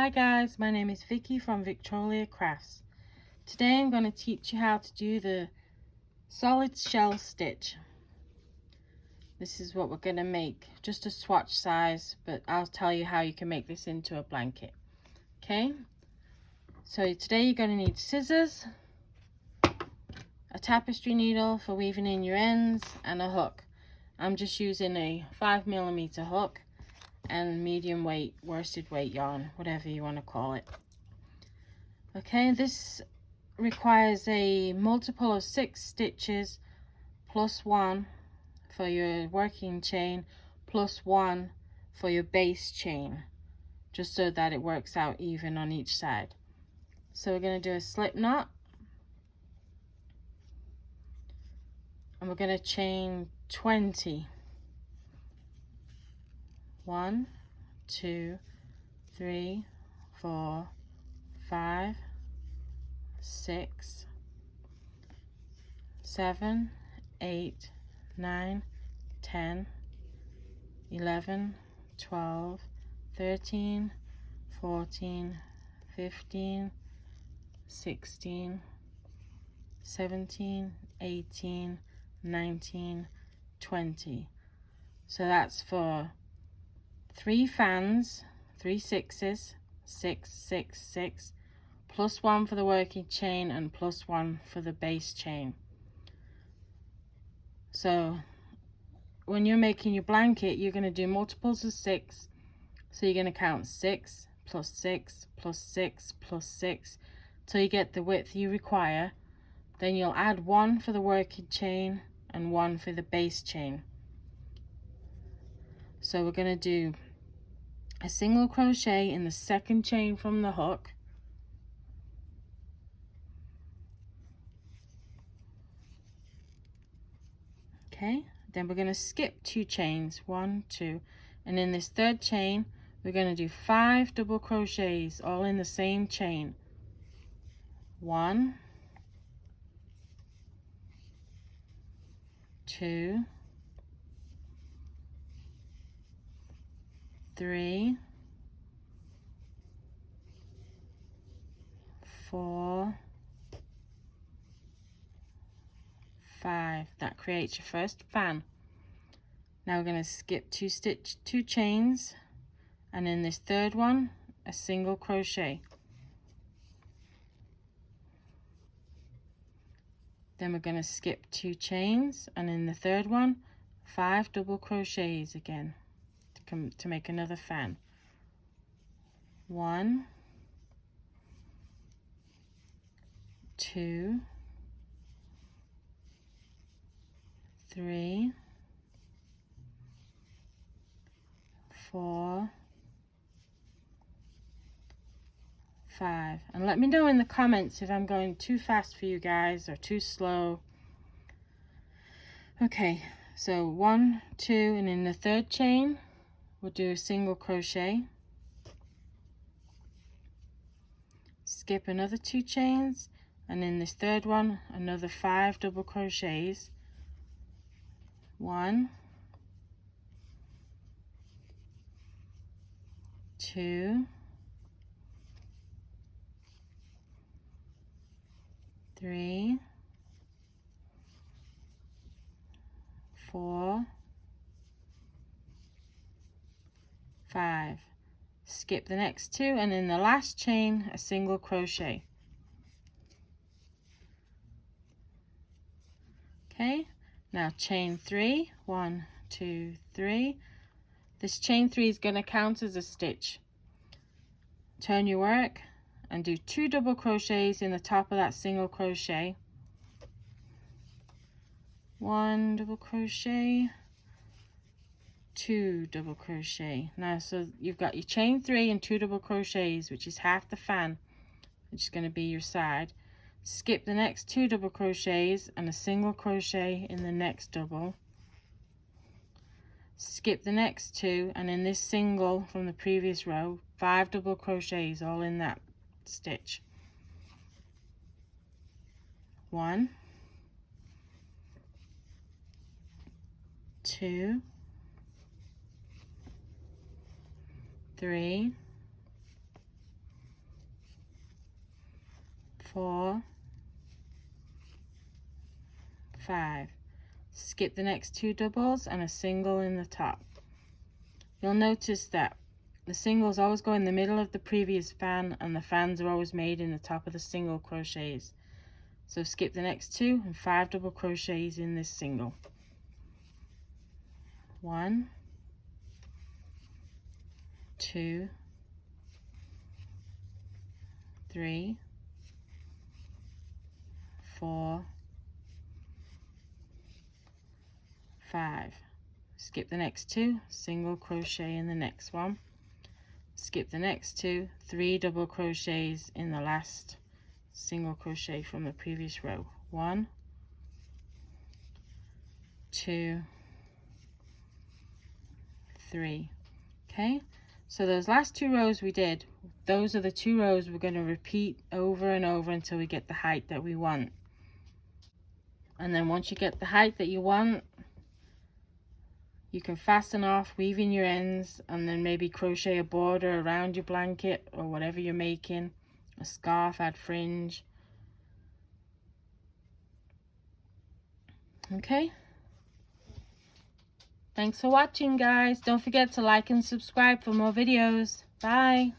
Hi guys, my name is Vicky from Victoria Crafts. Today I'm going to teach you how to do the solid shell stitch. This is what we're going to make, just a swatch size, but I'll tell you how you can make this into a blanket. Okay, so today you're going to need scissors, a tapestry needle for weaving in your ends, and a hook. I'm just using a 5mm hook and medium weight worsted weight yarn, whatever you want to call it. Okay, this requires a multiple of 6 stitches plus 1 for your working chain plus 1 for your base chain, just so that it works out even on each side. So we're going to do a slip knot, and we're going to chain 20. 1, 2, 3, 4, 5, 6, 7, 8, 9, 10, 11, 12, 13, 14, 15, 16, 17, 18, 19, 20. So that's for 3 fans, 3 sixes, 6, 6, 6, plus 1 for the working chain and plus 1 for the base chain. So when you're making your blanket, you're going to do multiples of 6. So you're going to count 6 plus 6 plus 6 plus 6 till you get the width you require. Then you'll add 1 for the working chain and 1 for the base chain. So we're going to do a single crochet in the second chain from the hook, okay, then we're going to skip 2 chains, 1, 2, and in this third chain we're going to do 5 double crochets all in the same chain. 1, 2, 3, 4, 5. That creates your first fan. Now we're going to skip 2 chains, and in this third one a single crochet. Then we're going to skip 2 chains, and in the third one 5 double crochets again to make another fan. 1, 2, 3, 4, 5. And let me know in the comments if I'm going too fast for you guys or too slow. Okay, so 1, 2, and in the third chain we'll do a single crochet, skip another 2 chains, and in this third one another 5 double crochets. 1, 2, 3, 4, 5. Skip the next 2, and in the last chain a single crochet. Okay, now chain 3, 1, 2, 3. This chain 3 is going to count as a stitch. Turn your work and do 2 double crochets in the top of that single crochet. 1 double crochet, 2 double crochet. Now, so you've got your chain 3 and 2 double crochets, which is half the fan, which is going to be your side. Skip the next 2 double crochets and a single crochet in the next double. Skip the next 2, and in this single from the previous row 5 double crochets all in that stitch. 1, 2, 3, 4, 5. Skip the next 2 doubles and a single in the top. You'll notice that the singles always go in the middle of the previous fan, and the fans are always made in the top of the single crochets. So skip the next 2 and 5 double crochets in this single. 1, 2, 3, 4, 5. Skip the next 2, single crochet in the next one. Skip the next 2, 3 double crochets in the last single crochet from the previous row. 1, 2, 3. Okay, so those last 2 rows we did, those are the 2 rows we're going to repeat over and over until we get the height that we want. And then once you get the height that you want, you can fasten off, weave in your ends, and then maybe crochet a border around your blanket or whatever you're making. A scarf, add fringe. Okay. Thanks for watching, guys. Don't forget to like and subscribe for more videos. Bye.